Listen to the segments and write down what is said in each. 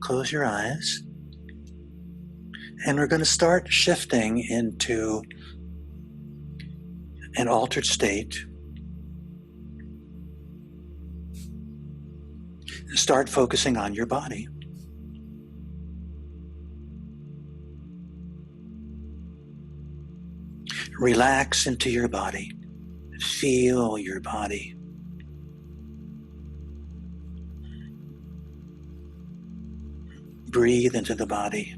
Close your eyes. And we're going to start shifting into an altered state. Start focusing on your body. Relax into your body. Feel your body. Breathe into the body.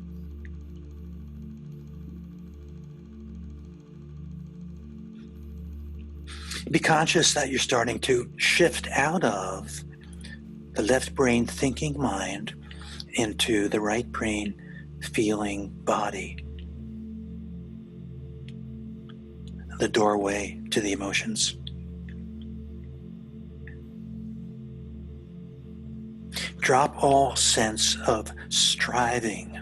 Be conscious that you're starting to shift out of the left brain thinking mind into the right brain feeling body, the doorway to the emotions. Drop all sense of striving.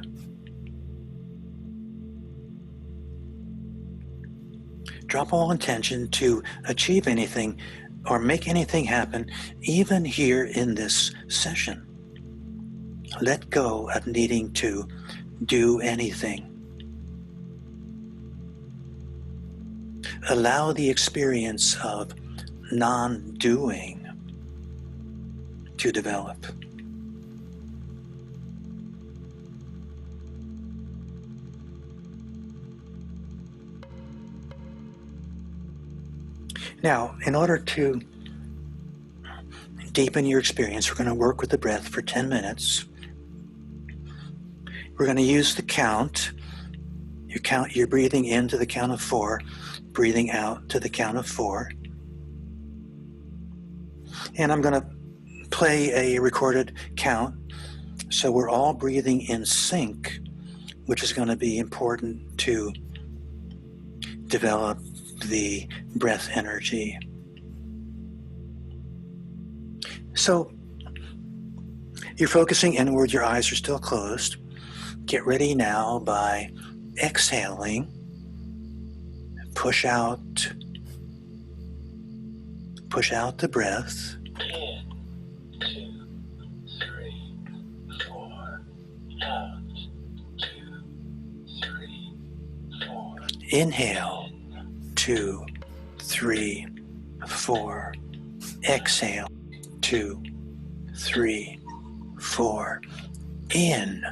Drop all intention to achieve anything or make anything happen, even here in this session. Let go of needing to do anything. Allow the experience of non-doing to develop. Now, in order to deepen your experience, we're going to work with the breath for 10 minutes. We're going to use the count. You're breathing in to the count of 4, breathing out to the count of 4. And I'm going to play a recorded count, so we're all breathing in sync, which is going to be important to develop the breath energy. So you're focusing inward, your eyes are still closed. Get ready now by exhaling. Push out the breath. 10, 2, 3, 4, out, 2, 3, 4. Inhale, 2, 3, 4. Exhale, 2, 3, 4. In,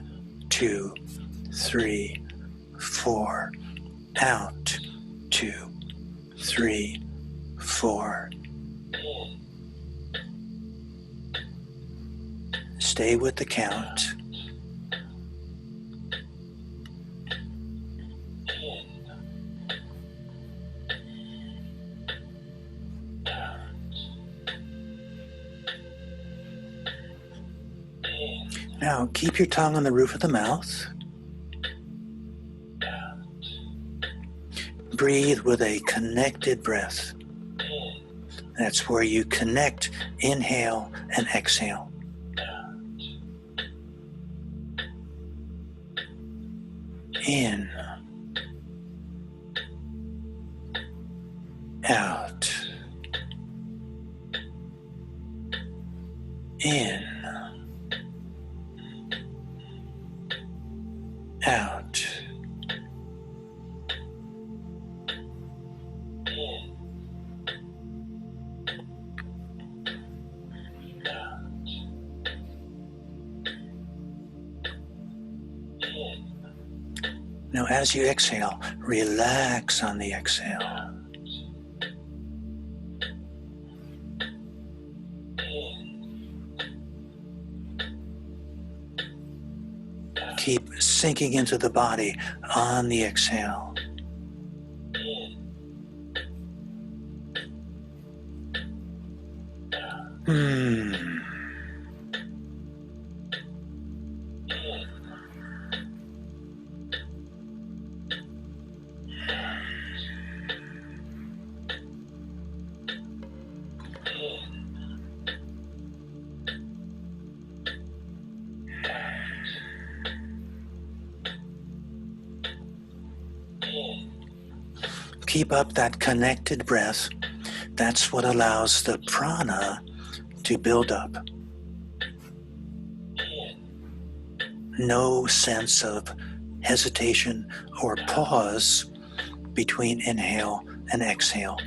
2, 3, 4. Out, 2, 3, 4. Stay with the count. Now keep your tongue on the roof of the mouth. Breathe with a connected breath. That's where you connect inhale and exhale. In, out, in, out, Now as you exhale, relax on the exhale. Keep sinking into the body on the exhale. Keep up that connected breath That's what allows the prana to build up. No sense of hesitation or pause between inhale and exhale.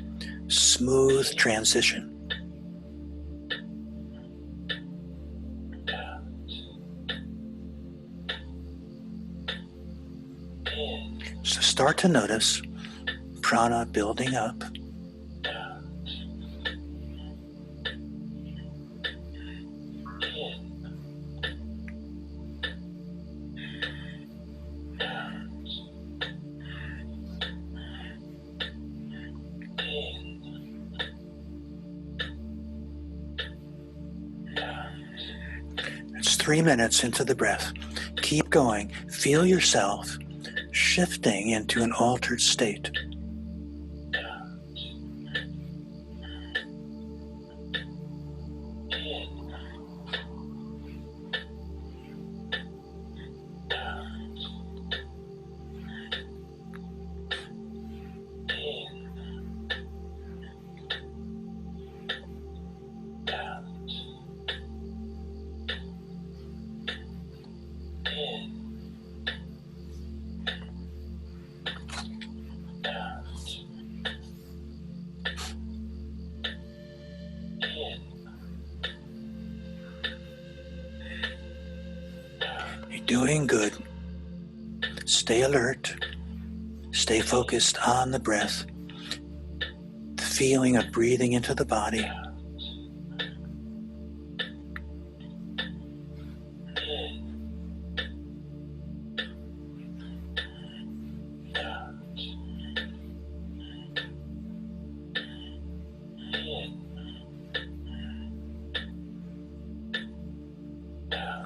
Smooth transition. So start to notice prana building up. It's 3 minutes into the breath. Keep going. Feel yourself shifting into an altered state. You're doing good. Stay alert. Stay focused on the breath. The feeling of breathing into the body.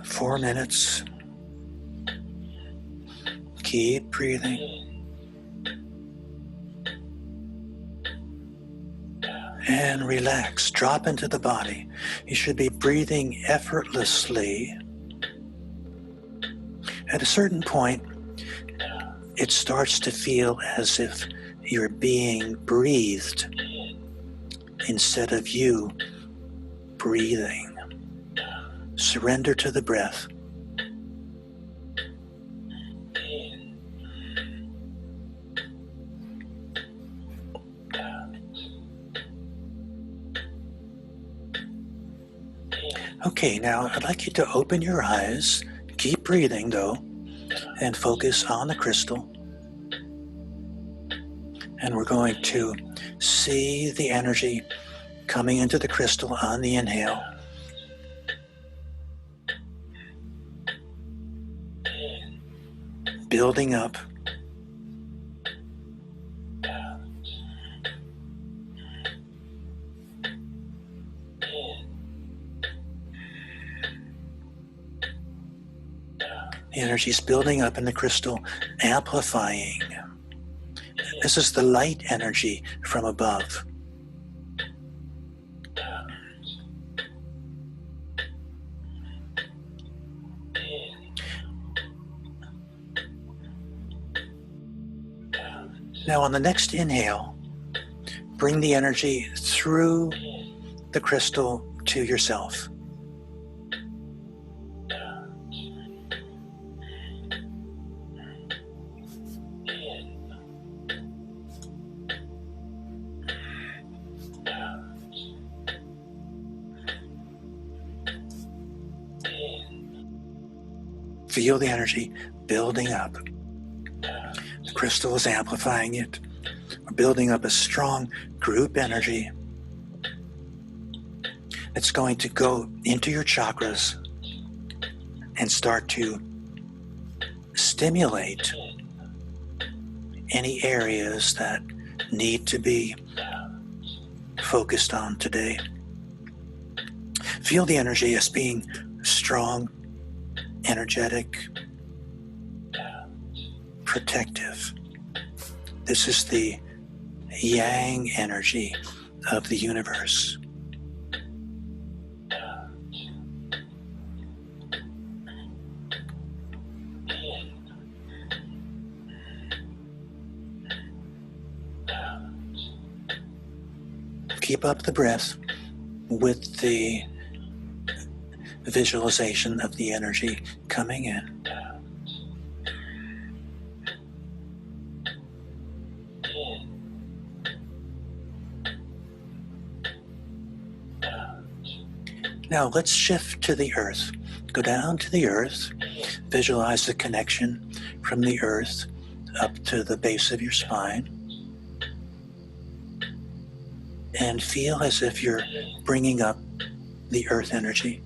Four minutes. Keep breathing. And relax. Drop into the body. You should be breathing effortlessly. At a certain point, it starts to feel as if you're being breathed instead of you breathing. Surrender to the breath. Okay, now I'd like you to open your eyes, keep breathing though, and focus on the crystal. And we're going to see the energy coming into the crystal on the inhale. Building up. The energy is building up in the crystal, amplifying. This is the light energy from above. Now on the next inhale, bring the energy through the crystal to yourself. Feel the energy building up. The crystal is amplifying it. We're building up a strong group energy. It's going to go into your chakras and start to stimulate any areas that need to be focused on today. Feel the energy as being strong, energetic, protective. This is the yang energy of the universe. Keep up the breath with the visualization of the energy coming in. Now let's shift to the earth. Go down to the earth. Visualize the connection from the earth up to the base of your spine. And feel as if you're bringing up the earth energy.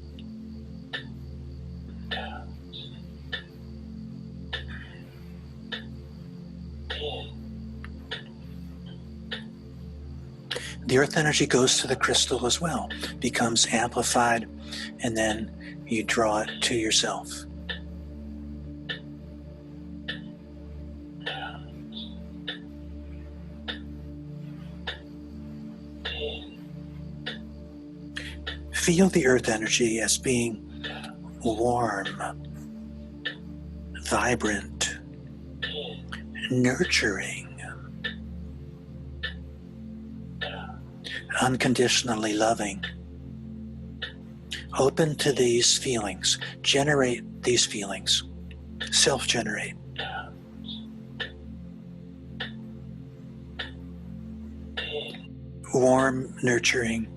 The earth energy goes to the crystal as well, becomes amplified, and then you draw it to yourself. Feel the earth energy as being warm, vibrant, nurturing, unconditionally loving. Open to these feelings. Generate these feelings. Self-generate. Warm, nurturing,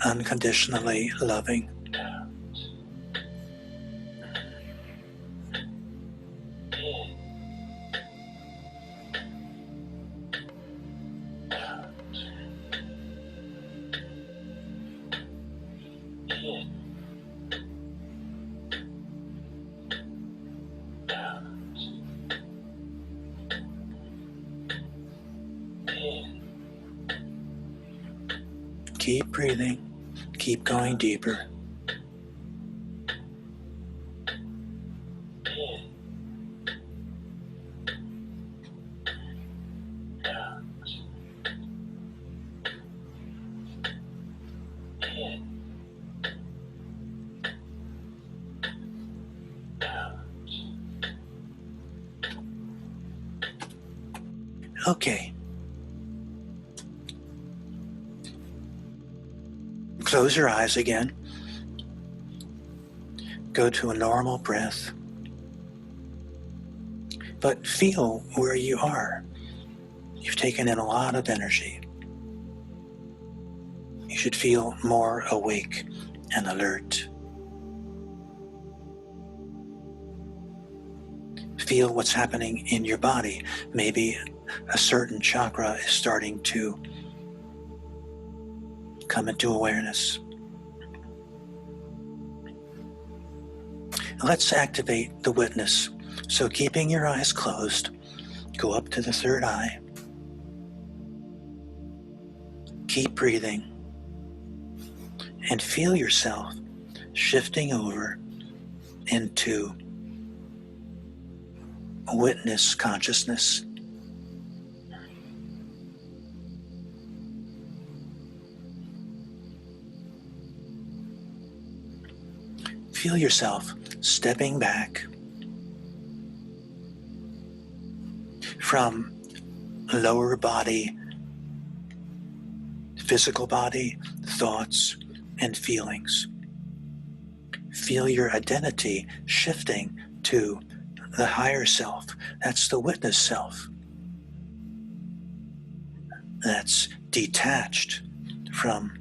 unconditionally loving. Keep breathing. Keep going deeper. Okay. Close your eyes again. Go to a normal breath. But feel where you are. You've taken in a lot of energy. You should feel more awake and alert. Feel what's happening in your body. Maybe a certain chakra is starting to come into awareness. Let's activate the witness. So keeping your eyes closed, go up to the third eye. Keep breathing and feel yourself shifting over into witness consciousness. Feel yourself stepping back from lower body, physical body, thoughts, and feelings. Feel your identity shifting to the higher self. That's the witness self. That's detached from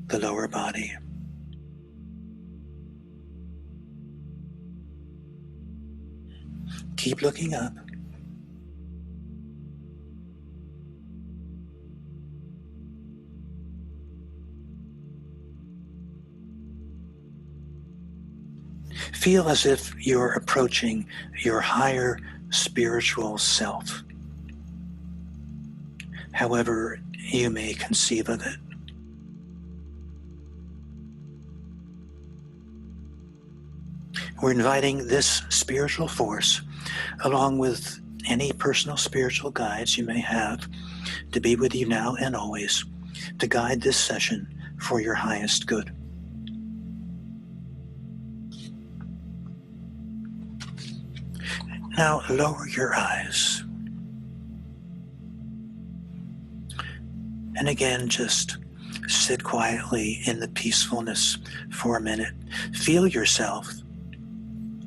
the lower body. Keep looking up. Feel as if you're approaching your higher spiritual self, however you may conceive of it. We're inviting this spiritual force, along with any personal spiritual guides you may have, to be with you now and always, to guide this session for your highest good. Now lower your eyes. And again, just Sit quietly in the peacefulness for a minute. Feel yourself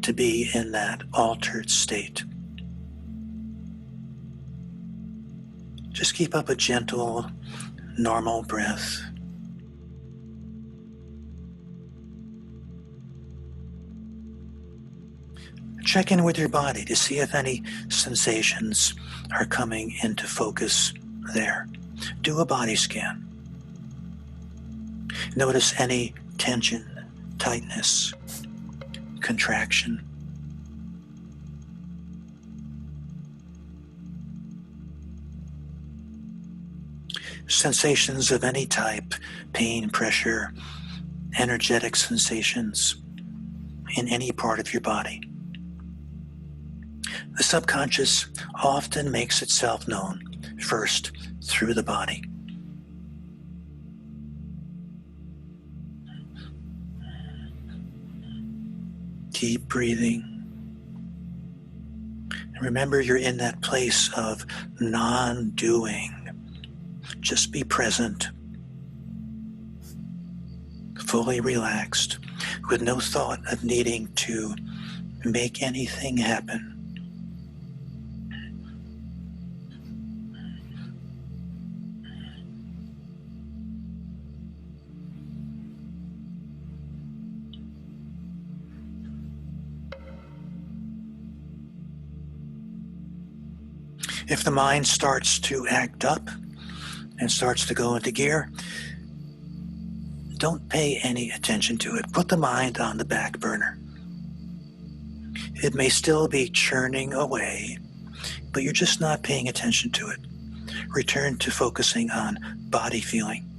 to be in that altered state. Just keep up a gentle, normal breath. Check in with your body to see if any sensations are coming into focus there. Do a body scan. Notice any tension, tightness, contraction. Sensations of any type, pain, pressure, energetic sensations in any part of your body. The subconscious often makes itself known first through the body. Keep breathing. And remember, you're in that place of non-doing. Just be present, fully relaxed, with no thought of needing to make anything happen. If the mind starts to act up and starts to go into gear, don't pay any attention to it. Put the mind on the back burner. It may still be churning away, but you're just not paying attention to it. Return to focusing on body feeling.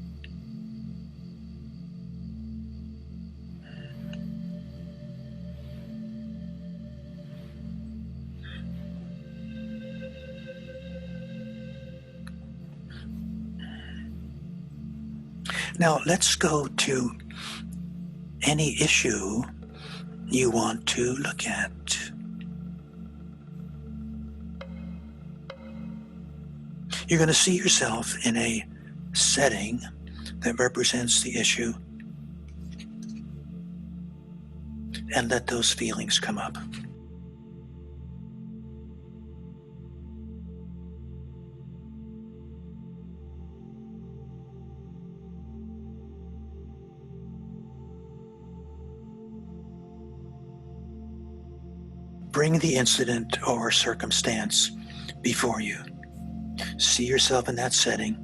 Now let's go to any issue you want to look at. You're going to see yourself in a setting that represents the issue and let those feelings come up. Bring the incident or circumstance before you. See yourself in that setting.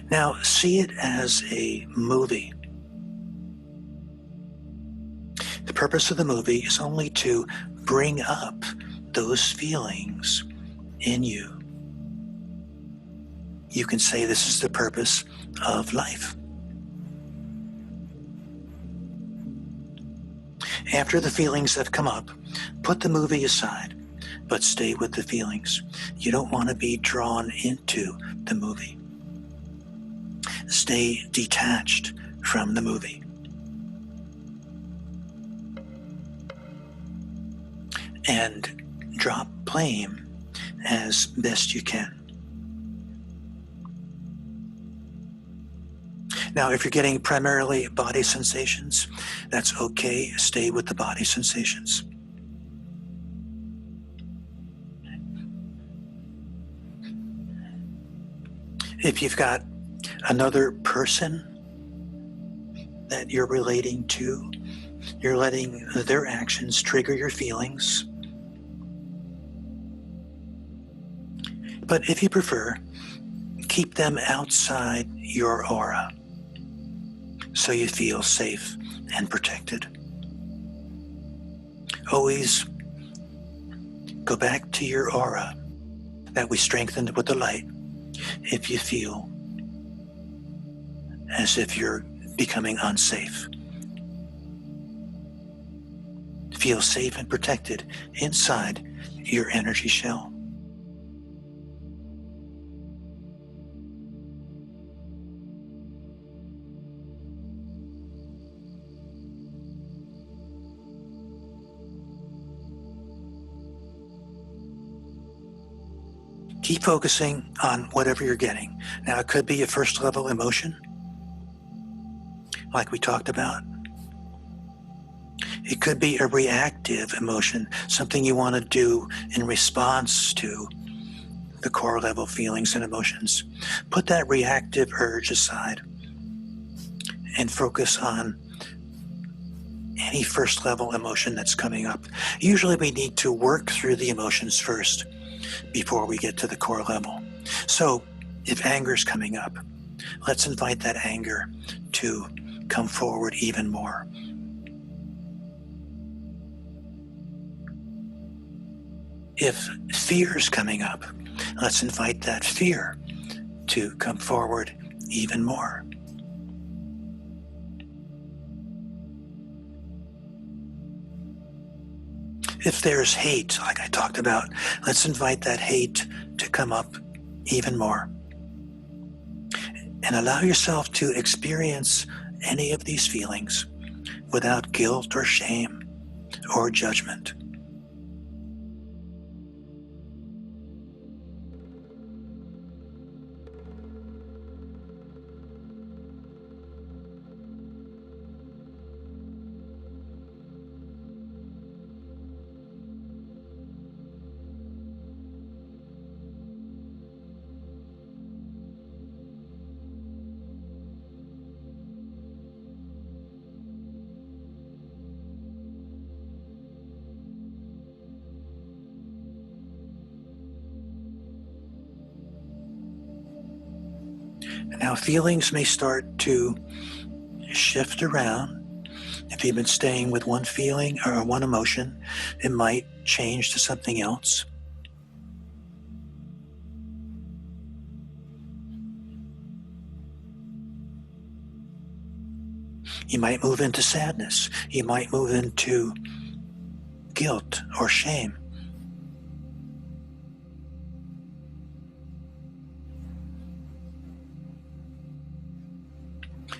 Now see it as a movie. The purpose of the movie is only to bring up those feelings in you. You can say this is the purpose of life. After the feelings have come up, put the movie aside, but stay with the feelings. You don't want to be drawn into the movie. Stay detached from the movie. And drop blame as best you can. Now, if you're getting primarily body sensations, that's okay. Stay with the body sensations. If you've got another person that you're relating to, you're letting their actions trigger your feelings. But if you prefer, keep them outside your aura so you feel safe and protected. Always go back to your aura that we strengthened with the light if you feel as if you're becoming unsafe. Feel safe and protected inside your energy shell. keep focusing on whatever you're getting. Now, it could be a first level emotion, like we talked about. It could be a reactive emotion, something you want to do in response to the core level feelings and emotions. Put that reactive urge aside and focus on any first level emotion that's coming up. Usually we need to work through the emotions first before we get to the core level. So if anger is coming up, let's invite that anger to come forward even more. If fear is coming up, let's invite that fear to come forward even more. If there's hate, like I talked about, let's invite that hate to come up even more. And allow yourself to experience any of these feelings without guilt or shame or judgment. Now, feelings may start to shift around. If you've been staying with one feeling or one emotion, it might change to something else. You might move into sadness. You might move into guilt or shame.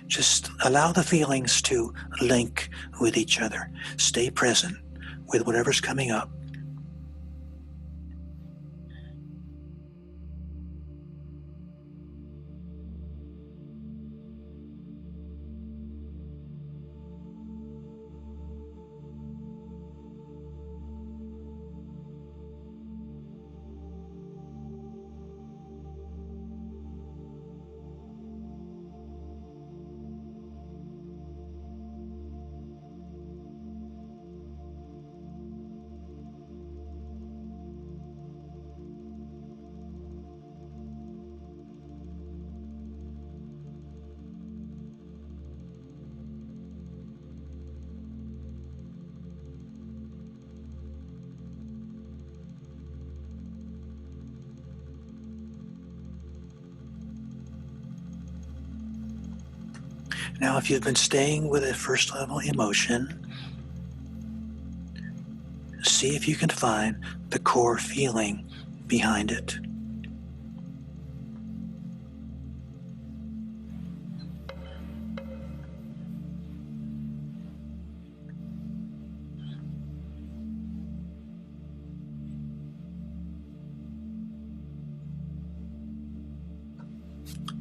Just allow the feelings to link with each other. Stay present with whatever's coming up. Now, if you've been staying with a first level emotion, see if you can find the core feeling behind it.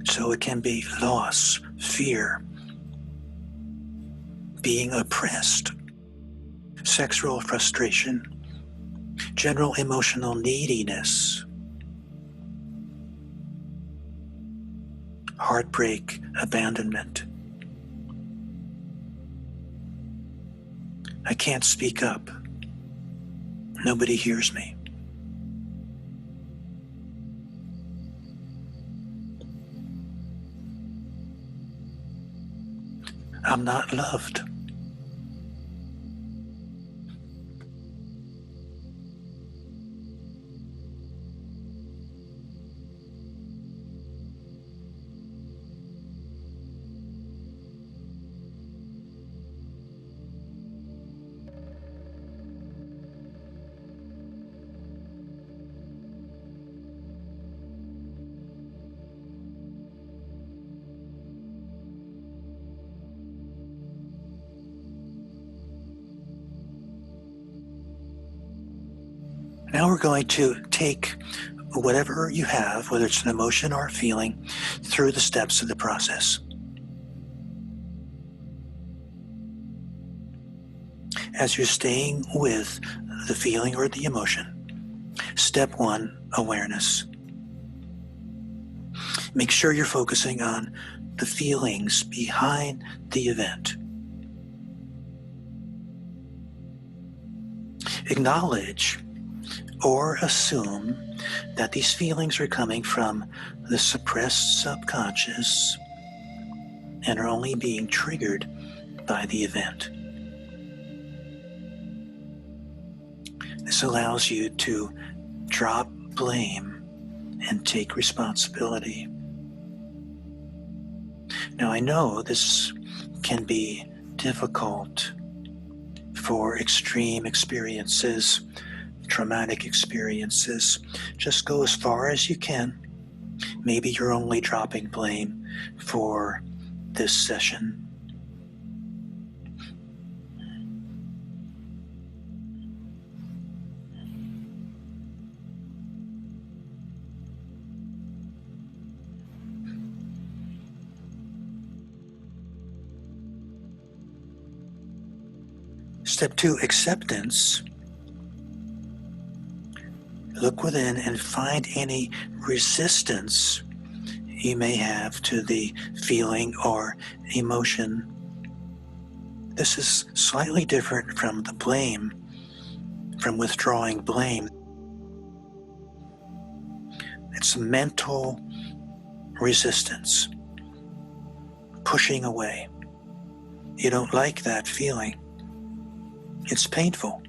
So it can be loss, fear, being oppressed, sexual frustration, general emotional neediness, heartbreak, abandonment. I can't speak up. Nobody hears me. I'm not loved. Now we're going to take whatever you have, whether it's an emotion or a feeling, through the steps of the process. As you're staying with the feeling or the emotion, step 1, awareness. Make sure you're focusing on the feelings behind the event. Acknowledge or assume that these feelings are coming from the suppressed subconscious and are only being triggered by the event. This allows you to drop blame and take responsibility. Now, I know this can be difficult for extreme experiences, traumatic experiences. Just go as far as you can. Maybe you're only dropping blame for this session. Step 2, acceptance. Look within and find any resistance you may have to the feeling or emotion. This is slightly different from the blame, from withdrawing blame. It's mental resistance, pushing away. You don't like that feeling. It's painful.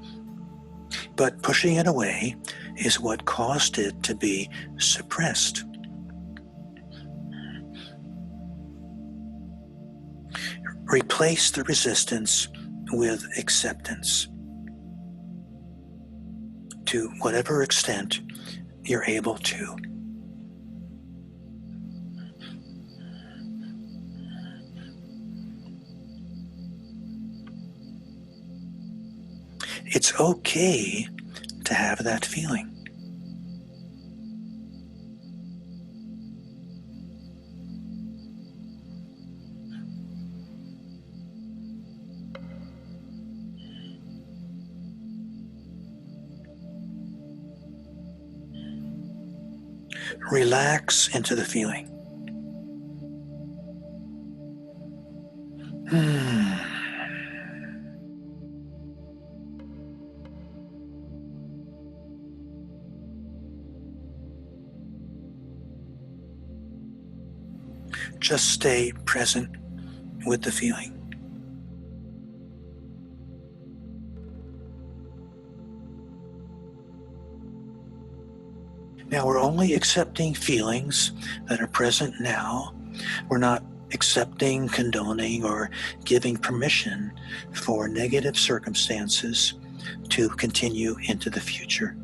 But pushing it away is what caused it to be suppressed. Replace the resistance with acceptance to whatever extent you're able to. It's okay to have that feeling. Relax into the feeling. Just stay present with the feeling. Now, we're only accepting feelings that are present now. We're not accepting, condoning, or giving permission for negative circumstances to continue into the future.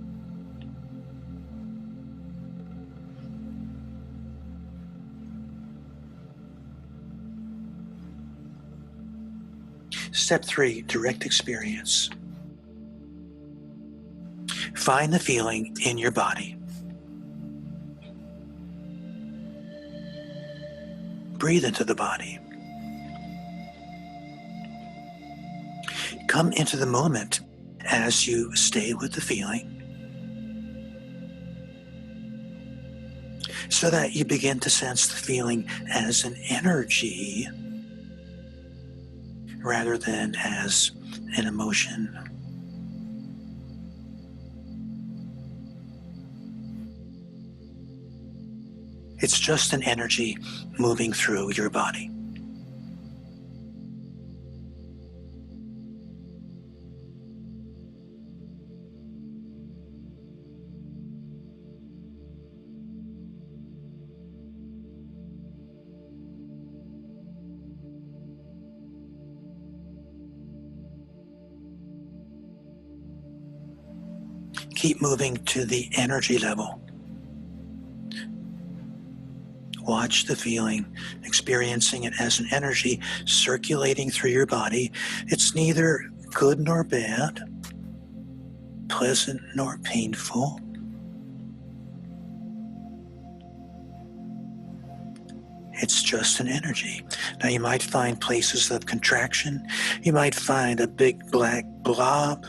Step 3, direct experience. Find the feeling in your body. Breathe into the body. Come into the moment as you stay with the feeling, so that you begin to sense the feeling as an energy rather than as an emotion. It's just an energy moving through your body. Keep moving to the energy level. Watch the feeling, experiencing it as an energy circulating through your body. It's neither good nor bad, pleasant nor painful. It's just an energy. Now you might find places of contraction. You might find a big black blob.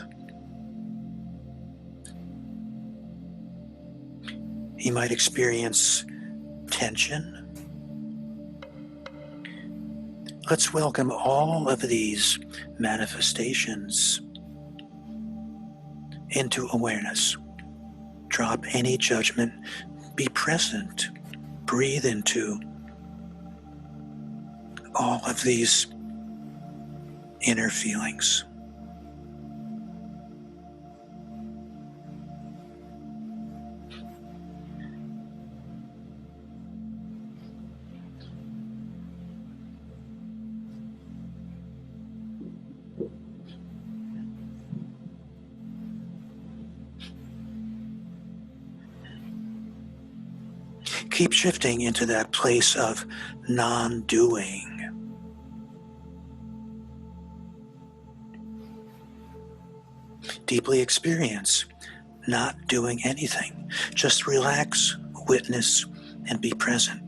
You might experience tension. Let's welcome all of these manifestations into awareness. Drop any judgment. Be present. Breathe into all of these inner feelings. Keep shifting into that place of non-doing. Deeply experience not doing anything. Just relax, witness, and be present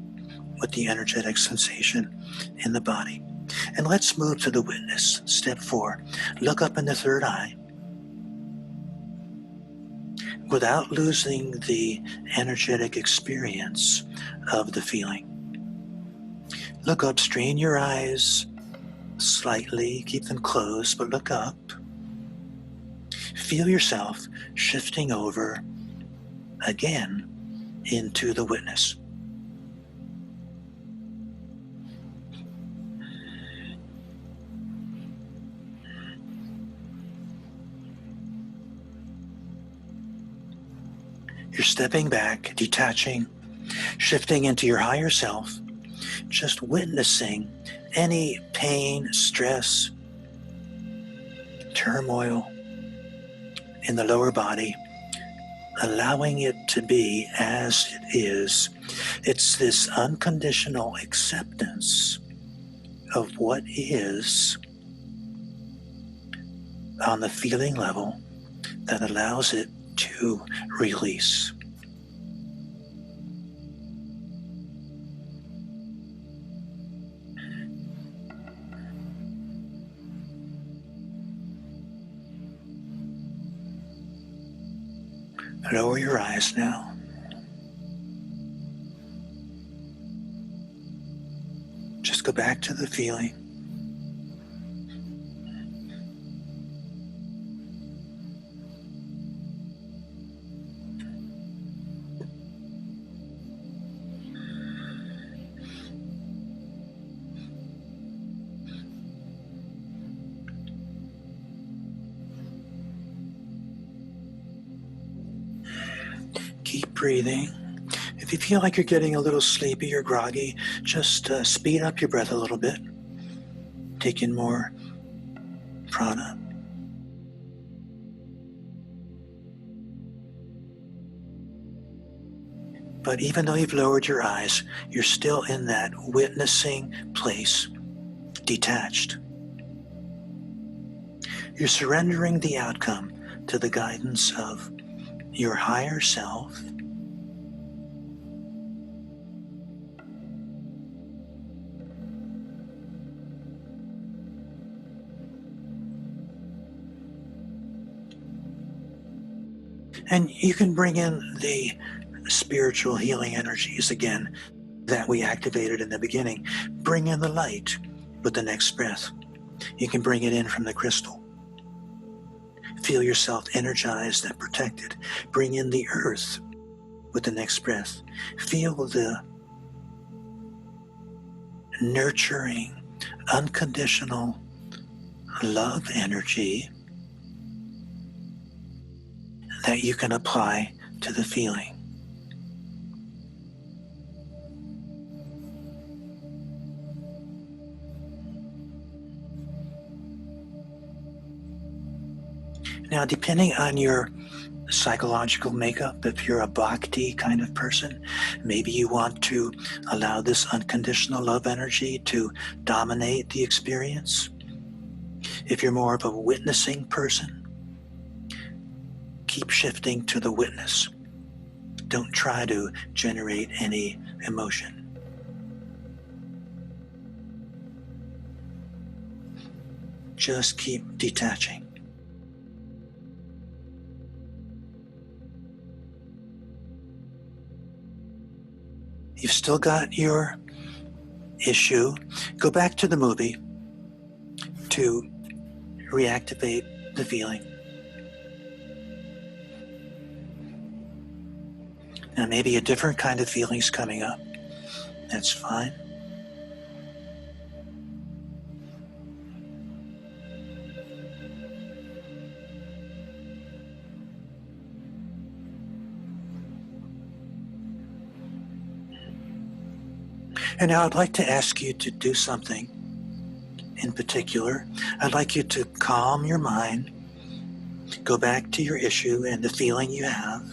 with the energetic sensation in the body. And let's move to the witness. Step 4. Look up in the third eye. Without losing the energetic experience of the feeling. Look up, strain your eyes slightly, keep them closed, but look up. Feel yourself shifting over again into the witness. You're stepping back, detaching, shifting into your higher self, just witnessing any pain, stress, turmoil in the lower body, allowing it to be as it is. It's this unconditional acceptance of what is on the feeling level that allows it to release. Lower your eyes now. Just go back to the feeling. Keep breathing. If you feel like you're getting a little sleepy or groggy, just speed up your breath a little bit. Take in more prana. But even though you've lowered your eyes, you're still in that witnessing place, detached. You're surrendering the outcome to the guidance of your higher self. And you can bring in the spiritual healing energies again that we activated in the beginning. Bring in the light with the next breath. You can bring it in from the crystal. Feel yourself energized and protected. Bring in the earth with the next breath. Feel the nurturing, unconditional love energy that you can apply to the feeling. Now, depending on your psychological makeup, if you're a bhakti kind of person, maybe you want to allow this unconditional love energy to dominate the experience. If you're more of a witnessing person, keep shifting to the witness. Don't try to generate any emotion. just keep detaching. You've still got your issue. Go back to the movie to reactivate the feeling. Now maybe a different kind of feeling's coming up. That's fine. And now I'd like to ask you to do something in particular. I'd like you to calm your mind, go back to your issue and the feeling you have.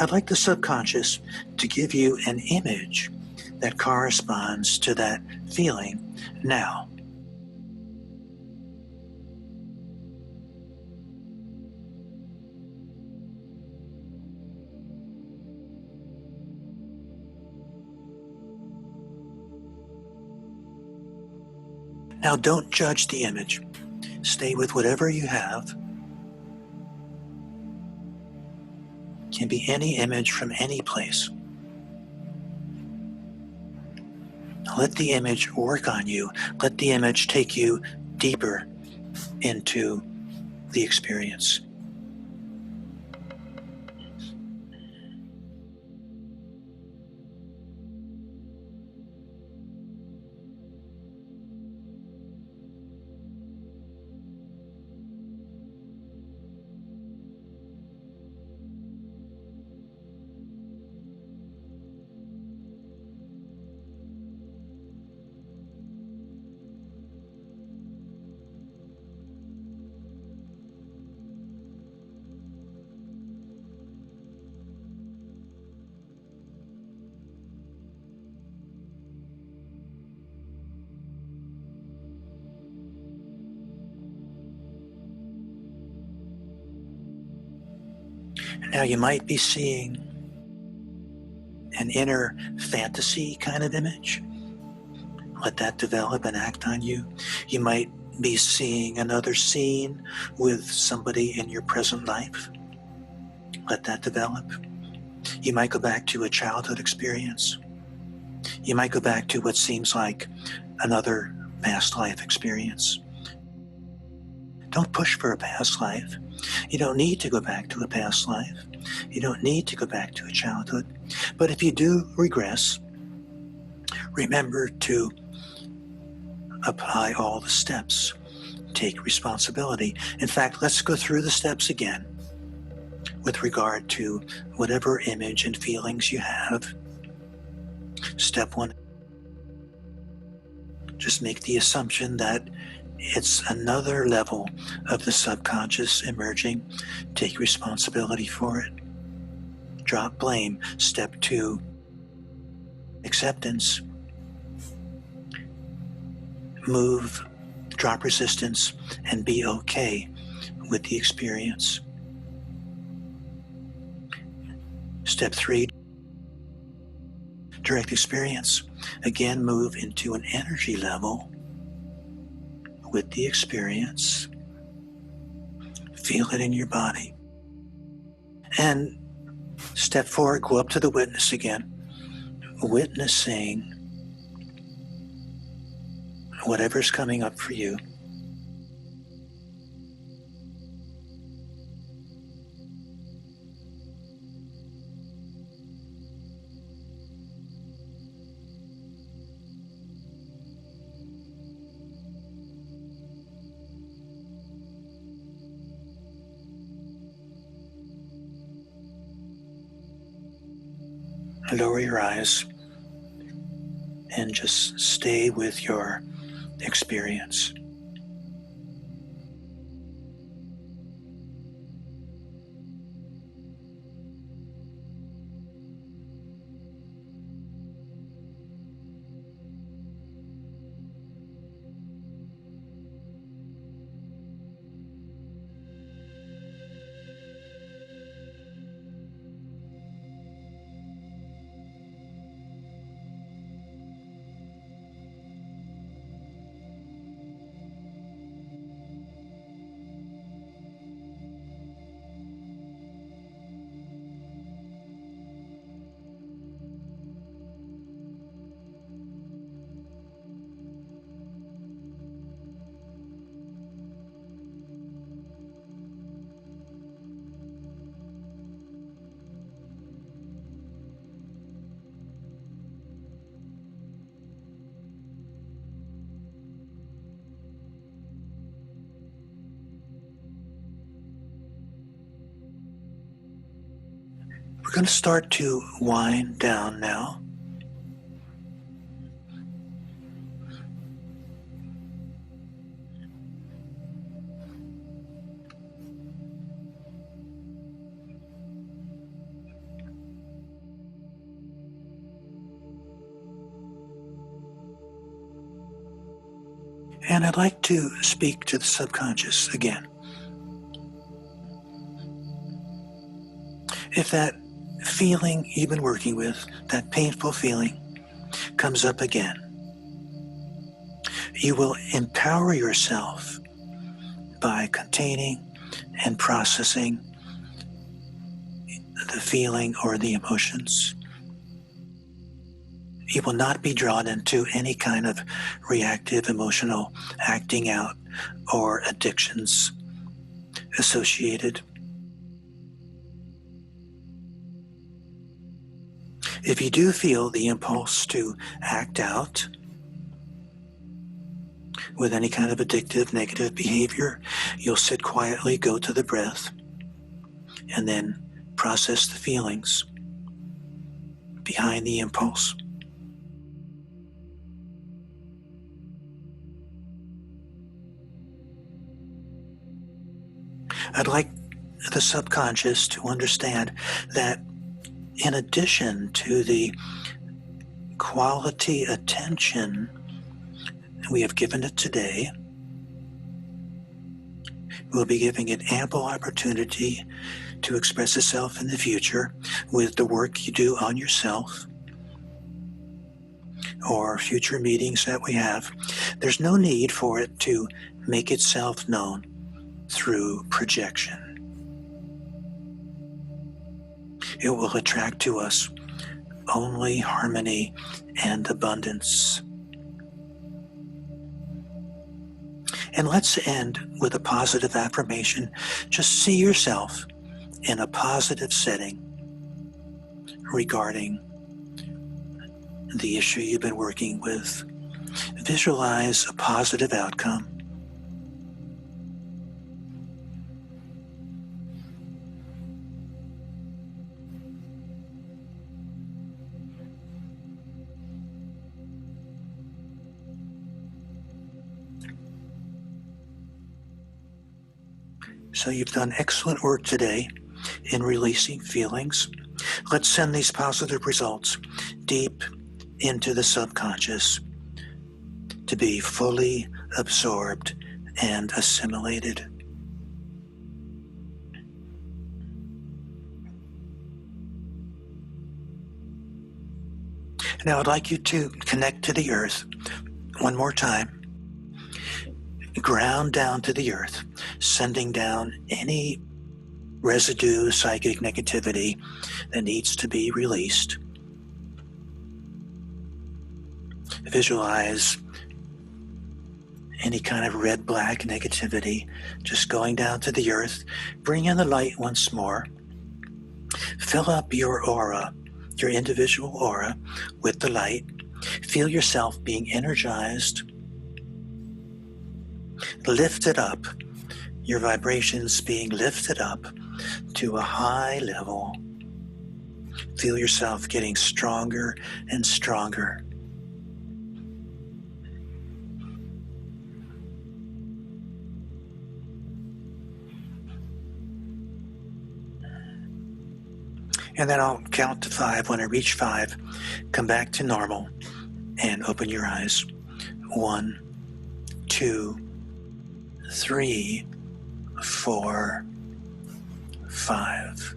I'd like the subconscious to give you an image that corresponds to that feeling now. Now don't judge the image. Stay with whatever you have. It can be any image from any place. Let the image work on you. Let the image take you deeper into the experience. Now you might be seeing an inner fantasy kind of image. Let that develop and act on you. You might be seeing another scene with somebody in your present life. Let that develop. You might go back to a childhood experience. You might go back to what seems like another past life experience. Don't push for a past life. You don't need to go back to a past life. You don't need to go back to a childhood. But if you do regress, remember to apply all the steps. Take responsibility. In fact, let's go through the steps again with regard to whatever image and feelings you have. Step one, just make the assumption that it's another level of the subconscious emerging. Take responsibility for it. Drop blame. Step two, acceptance. Move, drop resistance, and be okay with the experience. Step three, direct experience. Again, move into an energy level with the experience. Feel it in your body. And step four, go up to the witness again, witnessing whatever's coming up for you. Lower your eyes and just stay with your experience. We're going to start to wind down now. And I'd like to speak to the subconscious again. If that feeling you've been working with, that painful feeling, comes up again, you will empower yourself by containing and processing the feeling or the emotions. You will not be drawn into any kind of reactive emotional acting out or addictions associated. If you do feel the impulse to act out with any kind of addictive, negative behavior, you'll sit quietly, go to the breath, and then process the feelings behind the impulse. I'd like the subconscious to understand that in addition to the quality attention we have given it today, we'll be giving it ample opportunity to express itself in the future with the work you do on yourself or future meetings that we have. There's no need for it to make itself known through projection. It will attract to us only harmony and abundance. And let's end with a positive affirmation. Just see yourself in a positive setting regarding the issue you've been working with. Visualize a positive outcome. So you've done excellent work today in releasing feelings. Let's send these positive results deep into the subconscious to be fully absorbed and assimilated. Now I'd like you to connect to the earth one more time. Ground down to the earth, sending down any residue psychic negativity that needs to be released. Visualize any kind of red-black negativity just going down to the earth. Bring in the light once more. Fill up your aura, your individual aura, with the light. Feel yourself being energized, lifted up, your vibrations being lifted up to a high level. Feel yourself getting stronger and stronger. And then I'll count to 5. When I reach 5, come back to normal and open your eyes. 1, 2, 3, 4, 5.